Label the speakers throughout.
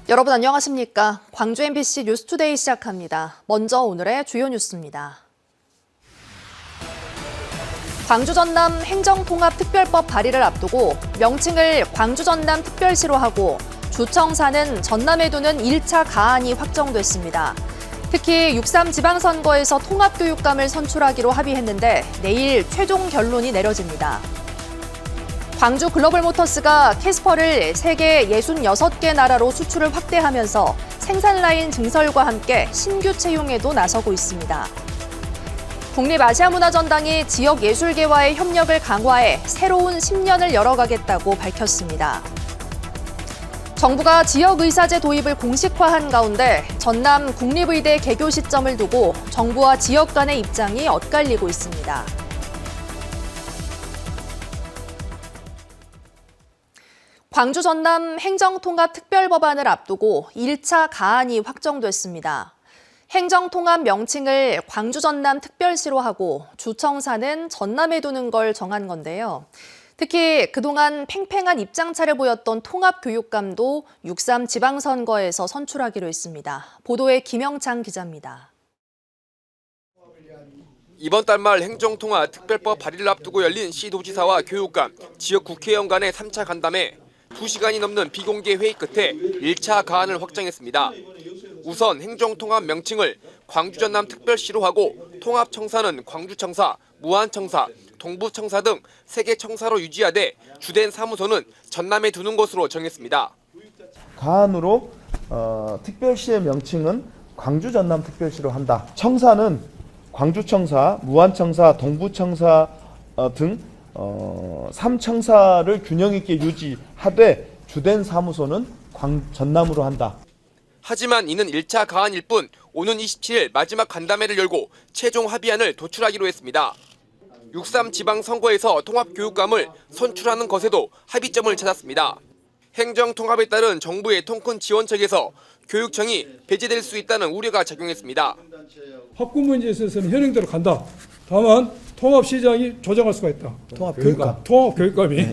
Speaker 1: 여러분 안녕하십니까? 광주 MBC 뉴스투데이 시작합니다. 먼저 오늘의 주요 뉴스입니다. 광주 전남 행정통합특별법 발의를 앞두고 명칭을 광주 전남 특별시로 하고 주청사는 전남에 두는 1차 가안이 확정됐습니다. 특히 6.3 지방선거에서 통합교육감을 선출하기로 합의했는데 내일 최종 결론이 내려집니다. 광주 글로벌모터스가 캐스퍼를 세계 66개 나라로 수출을 확대하면서 생산라인 증설과 함께 신규 채용에도 나서고 있습니다. 국립아시아문화전당이 지역예술계와의 협력을 강화해 새로운 10년을 열어가겠다고 밝혔습니다. 정부가 지역의사제 도입을 공식화한 가운데 전남 국립의대 개교 시점을 두고 정부와 지역 간의 입장이 엇갈리고 있습니다. 광주 전남 행정통합특별법안을 앞두고 1차 가안이 확정됐습니다. 행정통합 명칭을 광주 전남 특별시로 하고 주청사는 전남에 두는 걸 정한 건데요. 특히 그동안 팽팽한 입장차를 보였던 통합교육감도 6.3 지방선거에서 선출하기로 했습니다. 보도에 김영창 기자입니다.
Speaker 2: 이번 달 말 행정통합특별법 발의를 앞두고 열린 시도지사와 교육감, 지역 국회의원 간의 3차 간담회, 2시간이 넘는 비공개 회의 끝에 1차 가안을 확정했습니다. 우선 행정통합 명칭을 광주 전남 특별시로 하고 통합청사는 광주청사, 무안청사, 동부청사 등 3개 청사로 유지하되 주된 사무소는 전남에 두는 것으로 정했습니다.
Speaker 3: 가안으로 특별시의 명칭은 광주 전남 특별시로 한다. 청사는 광주청사, 무안청사, 동부청사 등 3청사를 균형 있게 유지하되 주된 사무소는 전남으로 한다.
Speaker 2: 하지만 이는 1차 가안일 뿐 오는 27일 마지막 간담회를 열고 최종 합의안을 도출하기로 했습니다. 6.3 지방선거에서 통합교육감을 선출하는 것에도 합의점을 찾았습니다. 행정통합에 따른 정부의 통큰 지원책에서 교육청이 배제될 수 있다는 우려가 작용했습니다.
Speaker 4: 학군 문제에 있어서는 현행대로 간다. 다만 통합시장이 조정할 수가 있다.
Speaker 3: 통합교육감.
Speaker 4: 통합교육감이.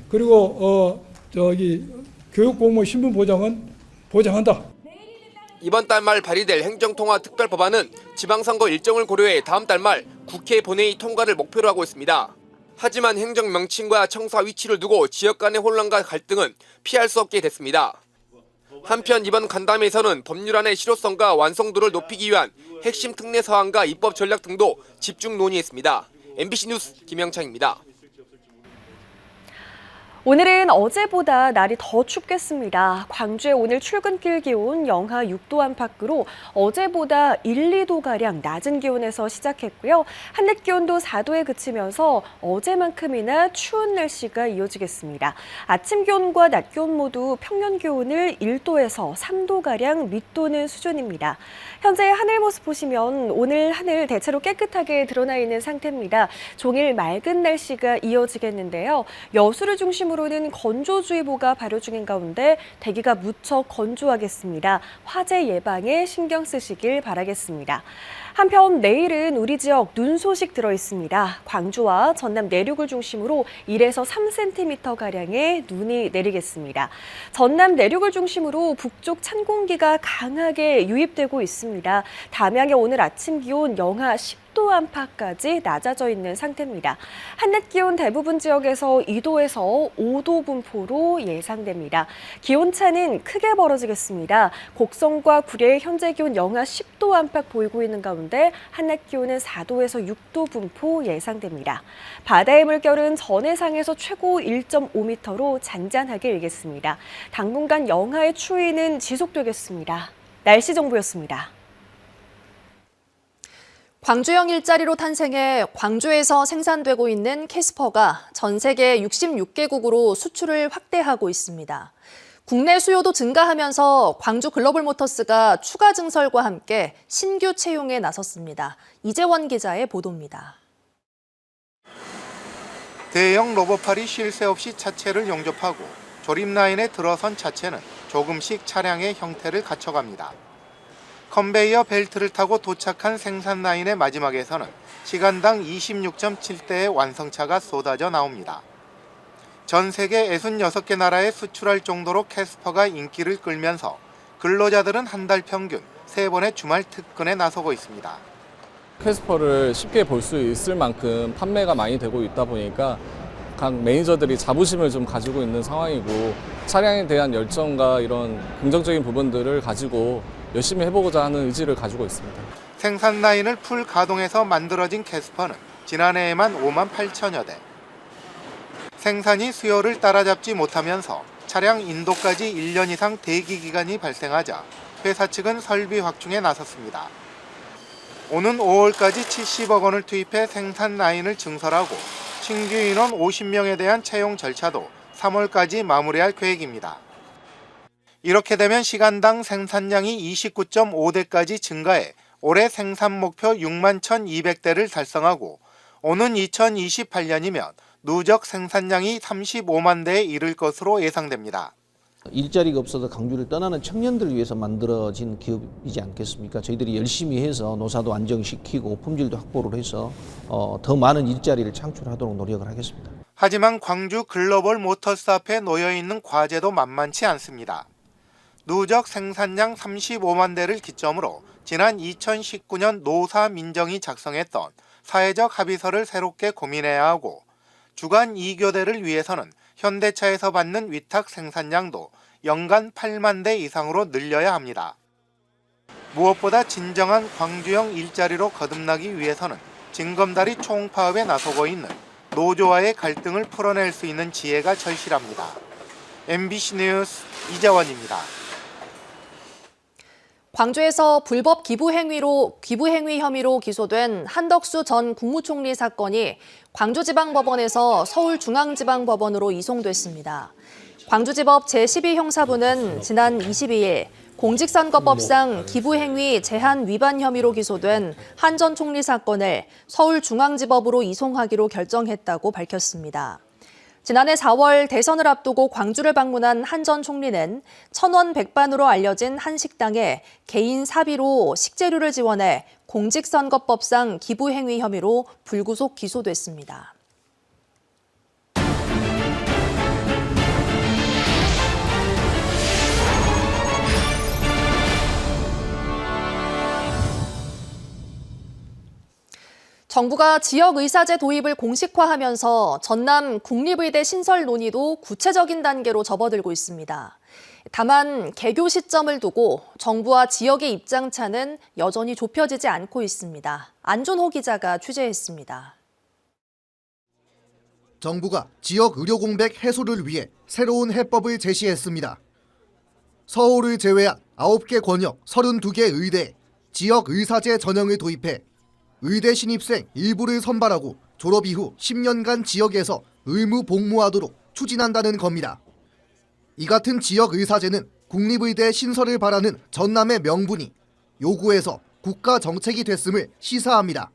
Speaker 4: 그리고 교육공무원 신분 보장은 보장한다.
Speaker 2: 이번 달 말 발의될 행정통합특별법안은 지방선거 일정을 고려해 다음 달 말 국회 본회의 통과를 목표로 하고 있습니다. 하지만 행정 명칭과 청사 위치를 두고 지역 간의 혼란과 갈등은 피할 수 없게 됐습니다. 한편 이번 간담회에서는 법률안의 실효성과 완성도를 높이기 위한 핵심 특례 사항과 입법 전략 등도 집중 논의했습니다. MBC 뉴스 김영창입니다.
Speaker 5: 오늘은 어제보다 날이 더 춥겠습니다. 광주의 오늘 출근길 기온 영하 6도 안팎으로 어제보다 1, 2도가량 낮은 기온에서 시작했고요. 한낮 기온도 4도에 그치면서 어제만큼이나 추운 날씨가 이어지겠습니다. 아침 기온과 낮 기온 모두 평년 기온을 1도에서 3도가량 밑도는 수준입니다. 현재 하늘 모습 보시면 오늘 하늘 대체로 깨끗하게 드러나 있는 상태입니다. 종일 맑은 날씨가 이어지겠는데요. 여수를 중심으로는 건조주의보가 발효 중인 가운데 대기가 무척 건조하겠습니다. 화재 예방에 신경 쓰시길 바라겠습니다. 한편 내일은 우리 지역 눈 소식 들어 있습니다. 광주와 전남 내륙을 중심으로 1에서 3cm가량의 눈이 내리겠습니다. 전남 내륙을 중심으로 북쪽 찬 공기가 강하게 유입되고 있습니다. 담양의 오늘 아침 기온 영하 10도 안팎까지 낮아져 있는 상태입니다. 한낮 기온 대부분 지역에서 2도에서 5도 분포로 예상됩니다. 기온차는 크게 벌어지겠습니다. 곡성과 구례의 현재 기온 영하 10도 안팎 보이고 있는 가운데 한낮 기온은 4도에서 6도 분포 예상됩니다. 바다의 물결은 전해상에서 최고 1.5m로 잔잔하게 일겠습니다. 당분간 영하의 추위는 지속되겠습니다. 날씨 정보였습니다.
Speaker 1: 광주형 일자리로 탄생해 광주에서 생산되고 있는 캐스퍼가 전 세계 66개국으로 수출을 확대하고 있습니다. 국내 수요도 증가하면서 광주 글로벌모터스가 추가 증설과 함께 신규 채용에 나섰습니다. 이재원 기자의 보도입니다.
Speaker 6: 대형 로봇팔이 쉴 새 없이 차체를 용접하고 조립 라인에 들어선 차체는 조금씩 차량의 형태를 갖춰갑니다. 컨베이어 벨트를 타고 도착한 생산 라인의 마지막에서는 시간당 26.7대의 완성차가 쏟아져 나옵니다. 전 세계 66개 나라에 수출할 정도로 캐스퍼가 인기를 끌면서 근로자들은 한 달 평균 3번의 주말 특근에 나서고 있습니다.
Speaker 7: 캐스퍼를 쉽게 볼 수 있을 만큼 판매가 많이 되고 있다 보니까 각 매니저들이 자부심을 좀 가지고 있는 상황이고 차량에 대한 열정과 이런 긍정적인 부분들을 가지고 열심히 해보고자 하는 의지를 가지고 있습니다.
Speaker 6: 생산 라인을 풀 가동해서 만들어진 캐스퍼는 지난해에만 5만 8천여 대. 생산이 수요를 따라잡지 못하면서 차량 인도까지 1년 이상 대기 기간이 발생하자 회사 측은 설비 확충에 나섰습니다. 오는 5월까지 70억 원을 투입해 생산 라인을 증설하고 신규 인원 50명에 대한 채용 절차도 3월까지 마무리할 계획입니다. 이렇게 되면 시간당 생산량이 29.5대까지 증가해 올해 생산 목표 6만 1,200대를 달성하고 오는 2028년이면 누적 생산량이 35만 대에 이를 것으로 예상됩니다.
Speaker 8: 일자리가 없어서 광주를 떠나는 청년들을 위해서 만들어진 기업이지 않겠습니까? 저희들이 열심히 해서 노사도 안정시키고 품질도 확보를 해서 더 많은 일자리를 창출하도록 노력을 하겠습니다.
Speaker 6: 하지만 광주 글로벌 모터스 앞에 놓여있는 과제도 만만치 않습니다. 누적 생산량 35만 대를 기점으로 지난 2019년 노사 민정이 작성했던 사회적 합의서를 새롭게 고민해야 하고 주간 2교대를 위해서는 현대차에서 받는 위탁 생산량도 연간 8만 대 이상으로 늘려야 합니다. 무엇보다 진정한 광주형 일자리로 거듭나기 위해서는 징검다리 총파업에 나서고 있는 노조와의 갈등을 풀어낼 수 있는 지혜가 절실합니다. MBC 뉴스 이재원입니다.
Speaker 1: 광주에서 불법 기부 행위 혐의로 기소된 한덕수 전 국무총리 사건이 광주지방법원에서 서울중앙지방법원으로 이송됐습니다. 광주지법 제12형사부는 지난 22일 공직선거법상 기부행위 제한 위반 혐의로 기소된 한 전 총리 사건을 서울중앙지법으로 이송하기로 결정했다고 밝혔습니다. 지난해 4월 대선을 앞두고 광주를 방문한 한 전 총리는 천원 백반으로 알려진 한 식당에 개인 사비로 식재료를 지원해 공직선거법상 기부행위 혐의로 불구속 기소됐습니다. 정부가 지역의사제 도입을 공식화하면서 전남 국립의대 신설 논의도 구체적인 단계로 접어들고 있습니다. 다만 개교 시점을 두고 정부와 지역의 입장차는 여전히 좁혀지지 않고 있습니다. 안준호 기자가 취재했습니다.
Speaker 9: 정부가 지역 의료 공백 해소를 위해 새로운 해법을 제시했습니다. 서울을 제외한 9개 권역 32개 의대에 지역 의사제 전형을 도입해 의대 신입생 일부를 선발하고 졸업 이후 10년간 지역에서 의무 복무하도록 추진한다는 겁니다. 이 같은 지역 의사제는 국립의대 신설을 바라는 전남의 명분이 요구해서 국가 정책이 됐음을 시사합니다.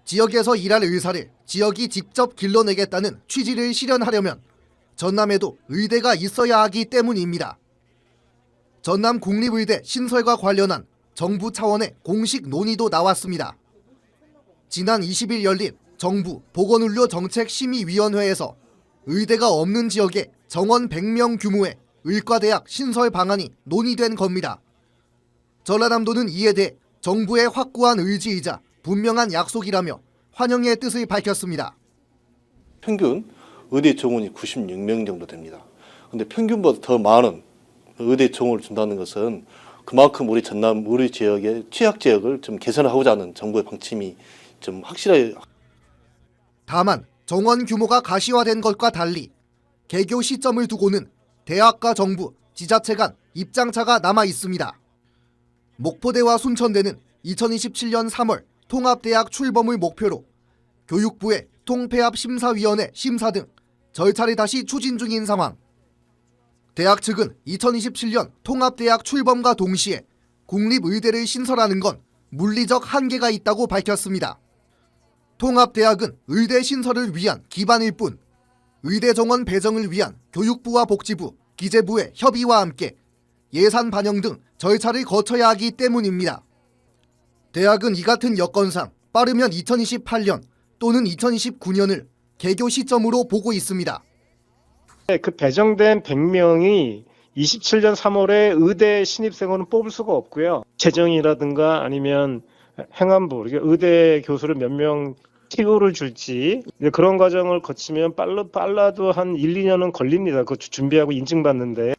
Speaker 9: 지역에서 일할 의사를 지역이 직접 길러내겠다는 취지를 실현하려면 전남에도 의대가 있어야 하기 때문입니다. 전남 국립의대 신설과 관련한 정부 차원의 공식 논의도 나왔습니다. 지난 20일 열린 정부 보건의료정책심의위원회에서 의대가 없는 지역에 정원 100명 규모의 의과대학 신설 방안이 논의된 겁니다. 전라남도는 이에 대해 정부의 확고한 의지이자 분명한 약속이라며 환영의 뜻을 밝혔습니다.
Speaker 10: 평균 의대 정원이 96명 정도 됩니다. 그런데 평균보다 더 많은 의대 정원을 준다는 것은 그만큼 우리 전남 우리 지역의 취약 지역을 좀 개선하고자 하는 정부의 방침이 좀 확실하게.
Speaker 9: 다만 정원 규모가 가시화된 것과 달리 개교 시점을 두고는 대학과 정부, 지자체 간 입장차가 남아 있습니다. 목포대와 순천대는 2027년 3월 통합대학 출범을 목표로 교육부의 통폐합심사위원회 심사 등 절차를 다시 추진 중인 상황. 대학 측은 2027년 통합대학 출범과 동시에 국립의대를 신설하는 건 물리적 한계가 있다고 밝혔습니다. 통합대학은 의대 신설을 위한 기반일 뿐 의대 정원 배정을 위한 교육부와 복지부, 기재부의 협의와 함께 예산 반영 등 절차를 거쳐야 하기 때문입니다. 대학은 이 같은 여건상 빠르면 2028년 또는 2029년을 개교 시점으로 보고 있습니다.
Speaker 11: 그 배정된 100명이 27년 3월에 의대 신입생원은 뽑을 수가 없고요. 재정이라든가 아니면 행안부, 의대 교수를 몇 명 튀고를 줄지 그런 과정을 거치면 빨라도 한 1, 2년은 걸립니다. 그 준비하고 인증받는데.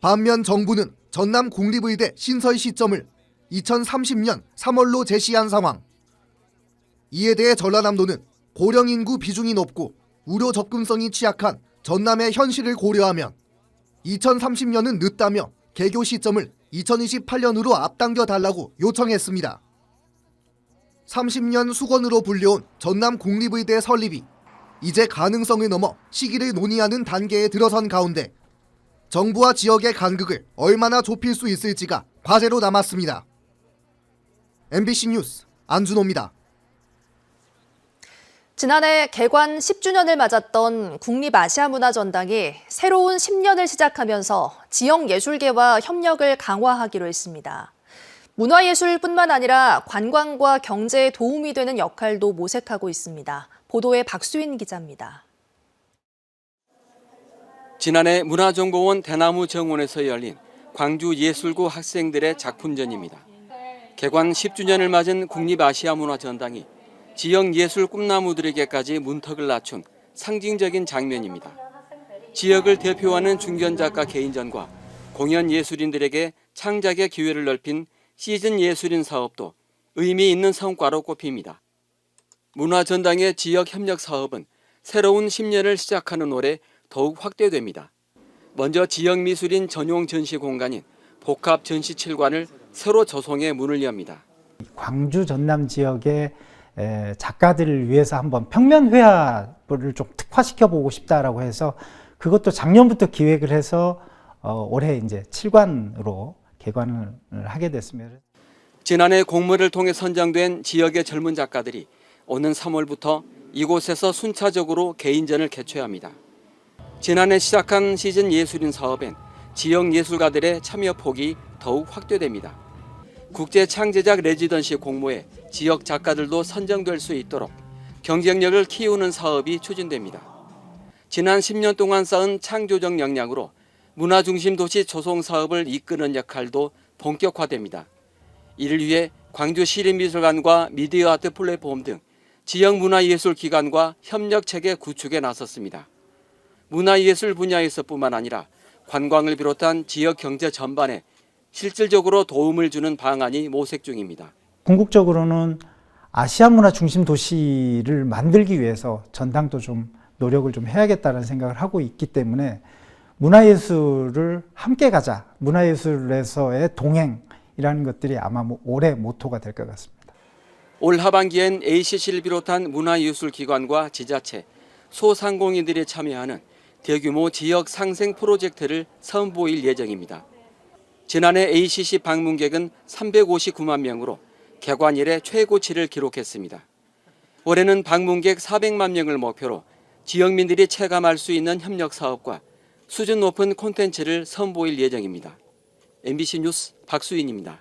Speaker 9: 반면 정부는 전남 공립의대 신설 시점을 2030년 3월로 제시한 상황. 이에 대해 전라남도는 고령 인구 비중이 높고 의료 접근성이 취약한 전남의 현실을 고려하면 2030년은 늦다며 개교 시점을 2028년으로 앞당겨 달라고 요청했습니다. 30년 수건으로 불려온 전남 공립의대 설립이 이제 가능성을 넘어 시기를 논의하는 단계에 들어선 가운데 정부와 지역의 간극을 얼마나 좁힐 수 있을지가 과제로 남았습니다. MBC 뉴스 안준호입니다.
Speaker 1: 지난해 개관 10주년을 맞았던 국립아시아문화전당이 새로운 10년을 시작하면서 지역 예술계와 협력을 강화하기로 했습니다. 문화예술뿐만 아니라 관광과 경제에 도움이 되는 역할도 모색하고 있습니다. 보도에 박수인 기자입니다.
Speaker 12: 지난해 문화정보원 대나무 정원에서 열린 광주예술고 학생들의 작품전입니다. 개관 10주년을 맞은 국립아시아문화전당이 지역 예술 꿈나무들에게까지 문턱을 낮춘 상징적인 장면입니다. 지역을 대표하는 중견작가 개인전과 공연 예술인들에게 창작의 기회를 넓힌 시즌 예술인 사업도 의미 있는 성과로 꼽힙니다. 문화전당의 지역 협력 사업은 새로운 10년을 시작하는 올해 더욱 확대됩니다. 먼저 지역 미술인 전용 전시 공간인 복합 전시칠관을 새로 조성해 문을 엽니다.
Speaker 13: 광주 전남 지역의 작가들을 위해서 한번 평면 회화를 좀 특화시켜 보고 싶다라고 해서 그것도 작년부터 기획을 해서 올해 이제 7관으로 개관을 하게 됐습니다.
Speaker 12: 지난해 공모를 통해 선정된 지역의 젊은 작가들이 오는 3월부터 이곳에서 순차적으로 개인전을 개최합니다. 지난해 시작한 시즌 예술인 사업엔 지역 예술가들의 참여 폭이 더욱 확대됩니다. 국제 창제작 레지던시 공모에 지역 작가들도 선정될 수 있도록 경쟁력을 키우는 사업이 추진됩니다. 지난 10년 동안 쌓은 창조적 역량으로 문화중심 도시 조성 사업을 이끄는 역할도 본격화됩니다. 이를 위해 광주시립미술관과 미디어아트 플랫폼 등 지역 문화예술기관과 협력체계 구축에 나섰습니다. 문화예술 분야에서뿐만 아니라 관광을 비롯한 지역 경제 전반에 실질적으로 도움을 주는 방안이 모색 중입니다.
Speaker 13: 궁극적으로는 아시아 문화 중심 도시를 만들기 위해서 전당도 좀 노력을 좀 해야겠다는 생각을 하고 있기 때문에 문화예술을 함께 가자, 문화예술에서의 동행이라는 것들이 아마 올해 모토가 될 것 같습니다.
Speaker 12: 올 하반기엔 ACC를 비롯한 문화예술기관과 지자체, 소상공인들이 참여하는 대규모 지역 상생 프로젝트를 선보일 예정입니다. 지난해 ACC 방문객은 359만 명으로 개관 이래 최고치를 기록했습니다. 올해는 방문객 400만 명을 목표로 지역민들이 체감할 수 있는 협력 사업과 수준 높은 콘텐츠를 선보일 예정입니다. MBC 뉴스 박수인입니다.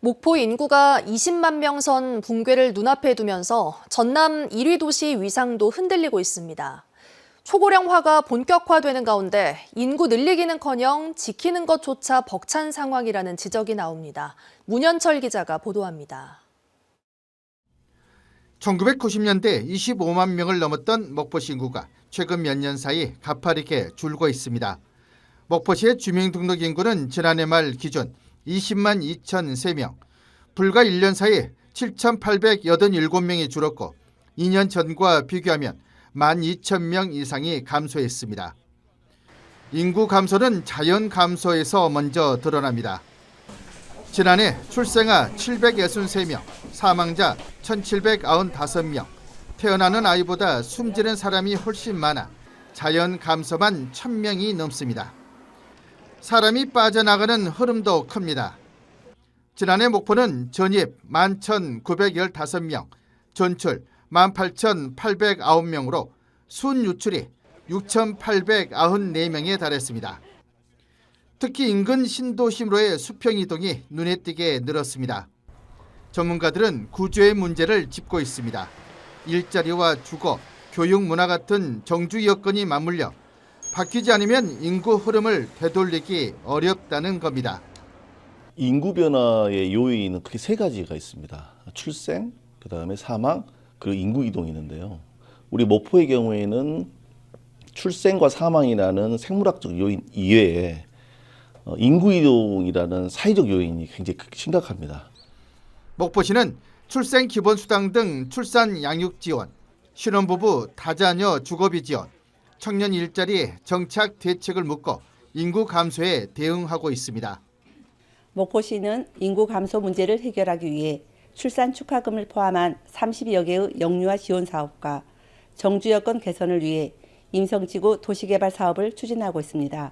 Speaker 1: 목포 인구가 20만 명 선 붕괴를 눈앞에 두면서 전남 1위 도시 위상도 흔들리고 있습니다. 초고령화가 본격화되는 가운데 인구 늘리기는커녕 지키는 것조차 벅찬 상황이라는 지적이 나옵니다. 문현철 기자가 보도합니다.
Speaker 6: 1990년대 25만 명을 넘었던 목포시 인구가 최근 몇 년 사이 가파르게 줄고 있습니다. 목포시의 주민등록 인구는 지난해 말 기준 20만 2,003명, 불과 1년 사이 7,887명이 줄었고 2년 전과 비교하면 12,000명 이상이 감소했습니다. 인구 감소는 자연 감소에서 먼저 드러납니다. 지난해 출생아 763명, 사망자 1,795명, 태어나는 아이보다 숨지는 사람이 훨씬 많아 자연 감소만 1,000명이 넘습니다. 사람이 빠져나가는 흐름도 큽니다. 지난해 목포는 전입 11,915명, 전출 18,809명으로 순유출이 6,894명에 달했습니다. 특히 인근 신도심으로의 수평이동이 눈에 띄게 늘었습니다. 전문가들은 구조의 문제를 짚고 있습니다. 일자리와 주거, 교육, 문화 같은 정주 여건이 맞물려
Speaker 9: 바뀌지 않으면 인구 흐름을 되돌리기 어렵다는 겁니다.
Speaker 10: 인구 변화의 요인은 크게 세 가지가 있습니다. 출생, 그다음에 사망, 그리고 인구 이동이 있는데요. 우리 목포의 경우에는 출생과 사망이라는 생물학적 요인 이외에 인구 이동이라는 사회적 요인이 굉장히 심각합니다.
Speaker 9: 목포시는 출생 기본수당 등 출산 양육 지원, 신혼부부 다자녀 주거비 지원, 청년 일자리 정착 대책을 묶어 인구 감소에 대응하고 있습니다.
Speaker 14: 목포시는 인구 감소 문제를 해결하기 위해 출산 축하금을 포함한 30여 개의 영유아 지원 사업과 정주 여건 개선을 위해 임성지구 도시개발 사업을 추진하고 있습니다.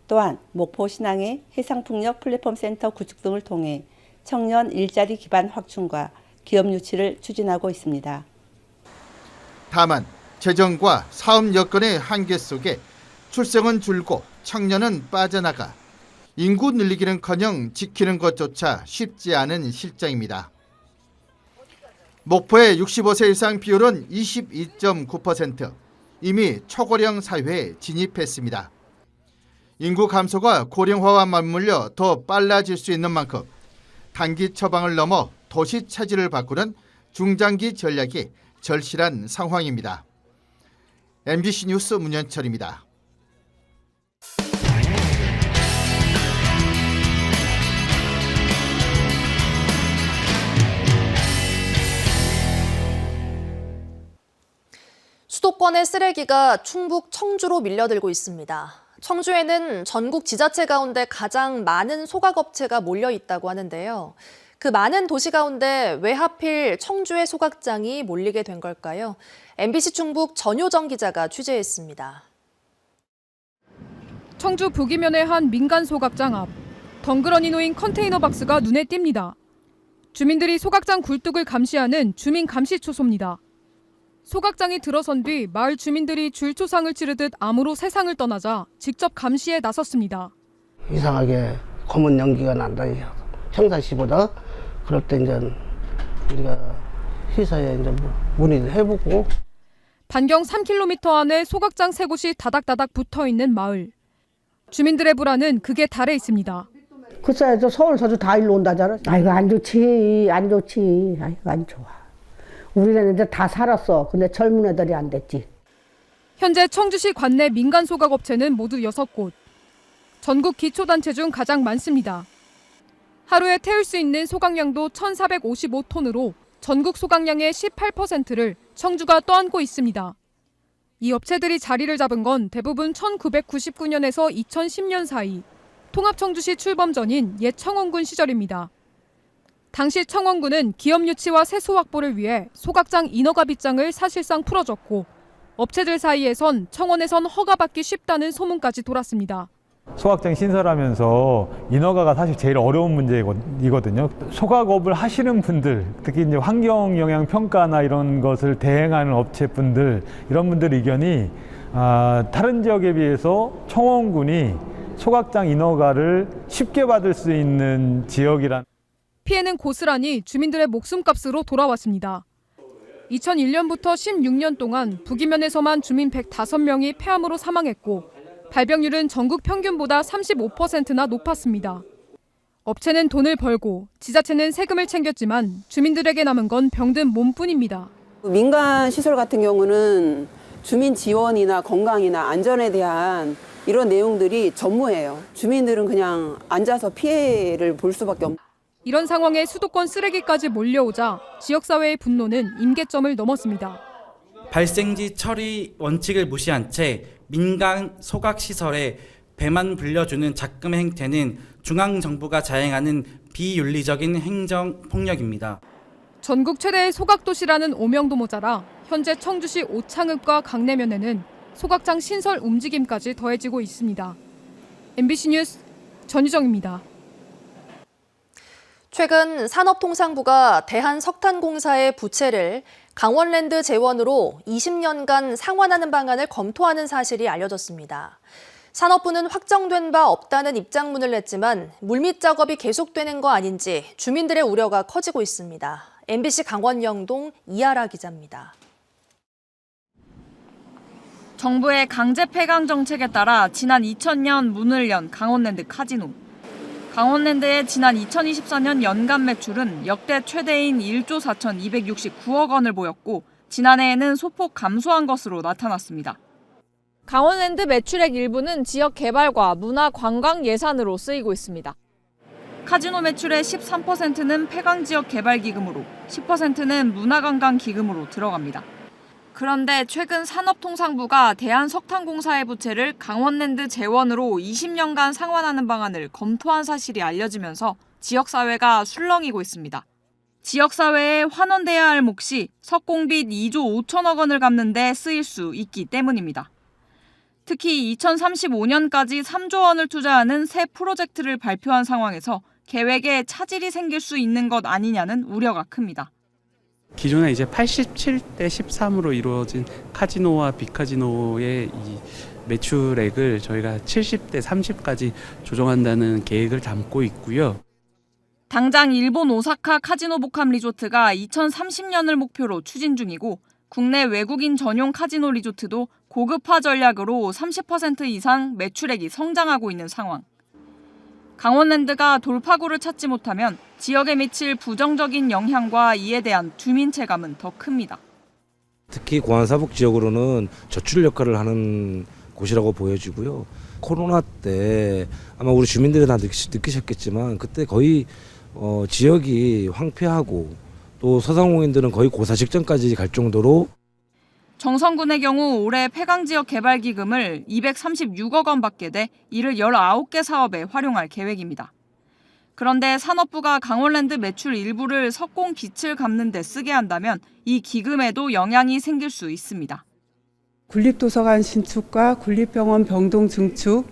Speaker 14: 또한 목포 신항의 해상풍력 플랫폼 센터 구축 등을 통해 청년 일자리 기반 확충과 기업 유치를 추진하고 있습니다.
Speaker 9: 다만 재정과 사업 여건의 한계 속에 출생은 줄고 청년은 빠져나가 인구 늘리기는커녕 지키는 것조차 쉽지 않은 실정입니다. 목포의 65세 이상 비율은 22.9%, 이미 초고령 사회에 진입했습니다. 인구 감소가 고령화와 맞물려 더 빨라질 수 있는 만큼 단기 처방을 넘어 도시 체질을 바꾸는 중장기 전략이 절실한 상황입니다. MBC 뉴스 문현철입니다.
Speaker 1: 수도권의 쓰레기가 충북 청주로 밀려들고 있습니다. 청주에는 전국 지자체 가운데 가장 많은 소각업체가 몰려 있다고 하는데요. 그 많은 도시 가운데 왜 하필 청주의 소각장이 몰리게 된 걸까요? MBC 충북 전효정 기자가 취재했습니다.
Speaker 15: 청주 북이면의 한 민간 소각장 앞, 덩그러니 놓인 컨테이너 박스가 눈에 띕니다. 주민들이 소각장 굴뚝을 감시하는 주민 감시 초소입니다. 소각장이 들어선 뒤 마을 주민들이 줄초상을 치르듯 암으로 세상을 떠나자 직접 감시에 나섰습니다.
Speaker 16: 이상하게 검은 연기가 난다. 평상시보다 그럴 때 이제 우리가 시사에 이제 문의를 해보고.
Speaker 15: 반경 3km 안에 소각장 3곳이 다닥다닥 붙어 있는 마을. 주민들의 불안은 극에 달해 있습니다.
Speaker 17: 글쎄, 저 서울 서주 다 일로 온다잖아. 아이고 안 좋지, 안 좋지. 아이고 안 좋아. 우리는 이제 다 살았어. 근데 젊은 애들이 안 됐지.
Speaker 15: 현재 청주시 관내 민간 소각업체는 모두 6곳. 전국 기초단체 중 가장 많습니다. 하루에 태울 수 있는 소각량도 1,455톤으로 전국 소각량의 18%를 청주가 떠안고 있습니다. 이 업체들이 자리를 잡은 건 대부분 1999년에서 2010년 사이 통합청주시 출범 전인 옛 청원군 시절입니다. 당시 청원군은 기업 유치와 세소 확보를 위해 소각장 인허가 빗장을 사실상 풀어줬고 업체들 사이에선 청원에선 허가받기 쉽다는 소문까지 돌았습니다.
Speaker 18: 소각장 신설하면서 인허가가 사실 제일 어려운 문제이거든요. 소각업을 하시는 분들, 특히 이제 환경 영향 평가나 이런 것을 대행하는 업체분들, 이런 분들 의견이 다른 지역에 비해서 청원군이 소각장 인허가를 쉽게 받을 수 있는 지역이란.
Speaker 15: 피해는 고스란히 주민들의 목숨값으로 돌아왔습니다. 2001년부터 16년 동안 북이면에서만 주민 105명이 폐암으로 사망했고 발병률은 전국 평균보다 35%나 높았습니다. 업체는 돈을 벌고 지자체는 세금을 챙겼지만 주민들에게 남은 건 병든 몸뿐입니다.
Speaker 19: 민간 시설 같은 경우는 주민 지원이나 건강이나 안전에 대한 이런 내용들이 전무해요. 주민들은 그냥 앉아서 피해를 볼 수밖에 없는.
Speaker 15: 이런 상황에 수도권 쓰레기까지 몰려오자 지역사회의 분노는 임계점을 넘었습니다.
Speaker 20: 발생지 처리 원칙을 무시한 채 민간 소각시설에 배만 불려주는 작금 행태는 중앙정부가 자행하는 비윤리적인 행정폭력입니다.
Speaker 15: 전국 최대의 소각도시라는 오명도 모자라 현재 청주시 오창읍과 강내면에는 소각장 신설 움직임까지 더해지고 있습니다. MBC 뉴스 전유정입니다.
Speaker 1: 최근 산업통상부가 대한석탄공사의 부채를 강원랜드 재원으로 20년간 상환하는 방안을 검토하는 사실이 알려졌습니다. 산업부는 확정된 바 없다는 입장문을 냈지만 물밑 작업이 계속되는 거 아닌지 주민들의 우려가 커지고 있습니다. MBC 강원 영동 이하라 기자입니다.
Speaker 21: 정부의 강제 폐강 정책에 따라 지난 2000년 문을 연 강원랜드 카지노. 강원랜드의 지난 2024년 연간 매출은 역대 최대인 1조 4,269억 원을 보였고 지난해에는 소폭 감소한 것으로 나타났습니다. 강원랜드 매출액 일부는 지역 개발과 문화 관광 예산으로 쓰이고 있습니다. 카지노 매출의 13%는 폐강 지역 개발 기금으로 10%는 문화관광 기금으로 들어갑니다. 그런데 최근 산업통상부가 대한석탄공사의 부채를 강원랜드 재원으로 20년간 상환하는 방안을 검토한 사실이 알려지면서 지역사회가 술렁이고 있습니다. 지역사회에 환원돼야 할 몫이 석공빚 2조 5천억 원을 갚는 데 쓰일 수 있기 때문입니다. 특히 2035년까지 3조 원을 투자하는 새 프로젝트를 발표한 상황에서 계획에 차질이 생길 수 있는 것 아니냐는 우려가 큽니다.
Speaker 22: 기존에 이제 87대 13으로 이루어진 카지노와 비카지노의 이 매출액을 저희가 70대 30까지 조정한다는 계획을 담고 있고요.
Speaker 21: 당장 일본 오사카 카지노 복합 리조트가 2030년을 목표로 추진 중이고 국내 외국인 전용 카지노 리조트도 고급화 전략으로 30% 이상 매출액이 성장하고 있는 상황. 강원랜드가 돌파구를 찾지 못하면 지역에 미칠 부정적인 영향과 이에 대한 주민 체감은 더 큽니다.
Speaker 23: 특히 고안사북 지역으로는 저출 역할을 하는 곳이라고 보여지고요. 코로나 때 아마 우리 주민들이 다 느끼셨겠지만 그때 거의 지역이 황폐하고 또 소상공인들은 거의 고사 직전까지 갈 정도로
Speaker 21: 정선군의 경우 올해 폐강지역 개발기금을 236억 원 받게 돼 이를 19개 사업에 활용할 계획입니다. 그런데 산업부가 강원랜드 매출 일부를 석공 빚을 갚는 데 쓰게 한다면 이 기금에도 영향이 생길 수 있습니다.
Speaker 24: 군립도서관 신축과 군립병원 병동 증축,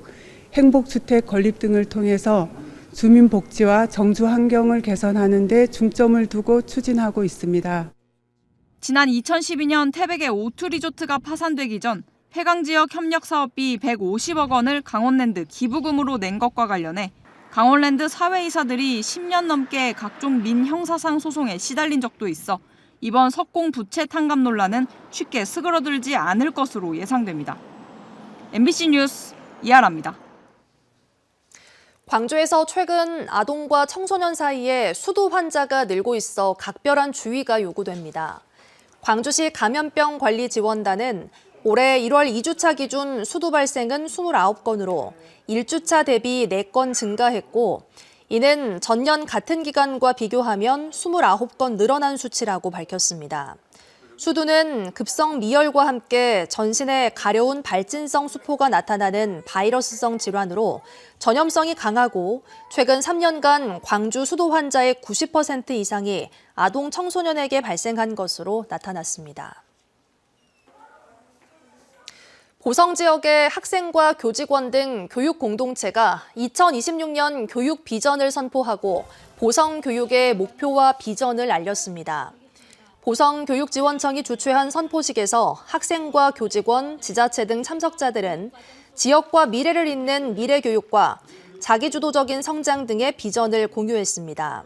Speaker 24: 행복주택 건립 등을 통해서 주민 복지와 정주 환경을 개선하는 데 중점을 두고 추진하고 있습니다.
Speaker 21: 지난 2012년 태백의 O2 리조트가 파산되기 전 폐강지역 협력사업비 150억 원을 강원랜드 기부금으로 낸 것과 관련해 강원랜드 사회이사들이 10년 넘게 각종 민형사상 소송에 시달린 적도 있어 이번 석공 부채 탕감 논란은 쉽게 스그러들지 않을 것으로 예상됩니다. MBC 뉴스 이하라입니다.
Speaker 1: 광주에서 최근 아동과 청소년 사이에 수도 환자가 늘고 있어 각별한 주의가 요구됩니다. 광주시 감염병관리지원단은 올해 1월 2주차 기준 수도 발생은 29건으로 1주차 대비 4건 증가했고 이는 전년 같은 기간과 비교하면 29건 늘어난 수치라고 밝혔습니다. 수두는 급성 미열과 함께 전신에 가려운 발진성 수포가 나타나는 바이러스성 질환으로 전염성이 강하고 최근 3년간 광주 수도 환자의 90% 이상이 아동 청소년에게 발생한 것으로 나타났습니다. 보성 지역의 학생과 교직원 등 교육 공동체가 2026년 교육 비전을 선포하고 보성 교육의 목표와 비전을 알렸습니다. 보성교육지원청이 주최한 선포식에서 학생과 교직원, 지자체 등 참석자들은 지역과 미래를 잇는 미래교육과 자기주도적인 성장 등의 비전을 공유했습니다.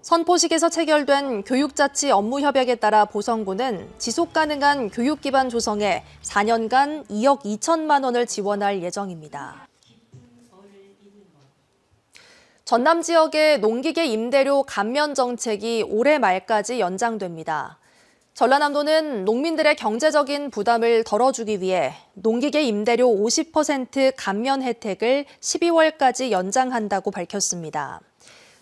Speaker 1: 선포식에서 체결된 교육자치 업무협약에 따라 보성구는 지속가능한 교육기반 조성에 4년간 2억 2천만 원을 지원할 예정입니다. 전남 지역의 농기계 임대료 감면 정책이 올해 말까지 연장됩니다. 전라남도는 농민들의 경제적인 부담을 덜어주기 위해 농기계 임대료 50% 감면 혜택을 12월까지 연장한다고 밝혔습니다.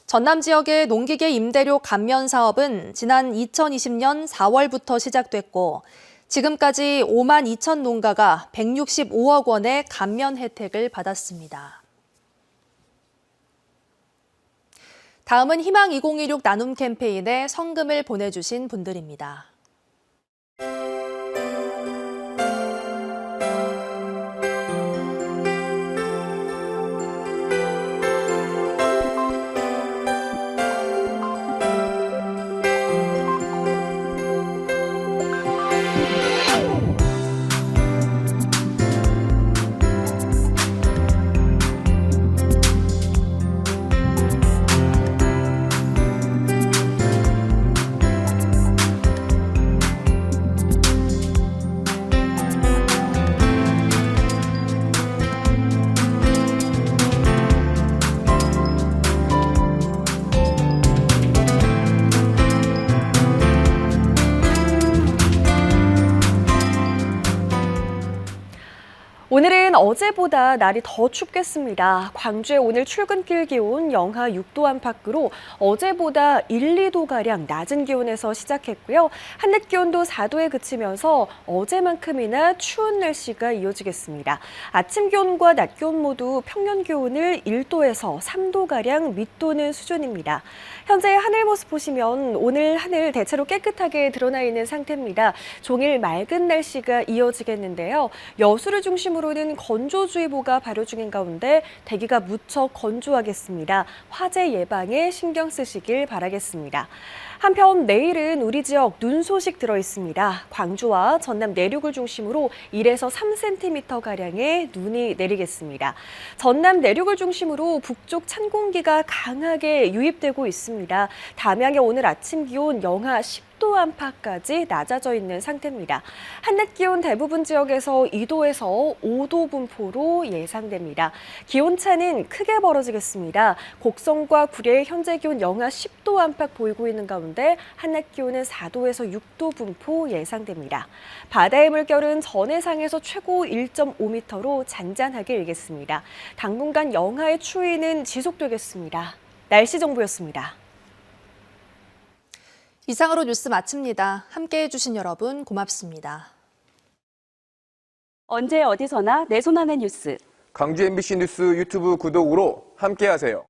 Speaker 1: 전남 지역의 농기계 임대료 감면 사업은 지난 2020년 4월부터 시작됐고 지금까지 5만 2천 농가가 165억 원의 감면 혜택을 받았습니다. 다음은 희망 2016 나눔 캠페인에 성금을 보내주신 분들입니다.
Speaker 2: 오늘은 어제보다 날이 더 춥겠습니다. 광주의 오늘 출근길 기온 영하 6도 안팎으로 어제보다 1, 2도가량 낮은 기온에서 시작했고요. 한낮 기온도 4도에 그치면서 어제만큼이나 추운 날씨가 이어지겠습니다. 아침 기온과 낮 기온 모두 평년 기온을 1도에서 3도가량 밑도는 수준입니다. 현재 하늘 모습 보시면 오늘 하늘 대체로 깨끗하게 드러나 있는 상태입니다. 종일 맑은 날씨가 이어지겠는데요. 여수를 중심으로는 건조주의보가 발효 중인 가운데 대기가 무척 건조하겠습니다. 화재 예방에 신경 쓰시길 바라겠습니다. 한편 내일은 우리 지역 눈 소식 들어 있습니다. 광주와 전남 내륙을 중심으로 1에서 3cm가량의 눈이 내리겠습니다. 전남 내륙을 중심으로 북쪽 찬 공기가 강하게 유입되고 있습니다. 담양의 오늘 아침 기온 영하 10도 안팎까지 낮아져 있는 상태입니다. 한낮 기온 대부분 지역에서 2도에서 5도 분포로 예상됩니다. 기온차는 크게 벌어지겠습니다. 곡성과 구례의 현재 기온 영하 10도 안팎 보이고 있는 가운데 한낮 기온은 4도에서 6도 분포 예상됩니다. 바다의 물결은 전해상에서 최고 1.5m로 잔잔하게 일겠습니다. 당분간 영하의 추위는 지속되겠습니다. 날씨 정보였습니다.
Speaker 1: 이상으로 뉴스 마칩니다. 함께해 주신 여러분 고맙습니다.
Speaker 3: 언제 어디서나 내 손 안의 뉴스.
Speaker 4: 광주 MBC 뉴스 유튜브 구독으로 함께하세요.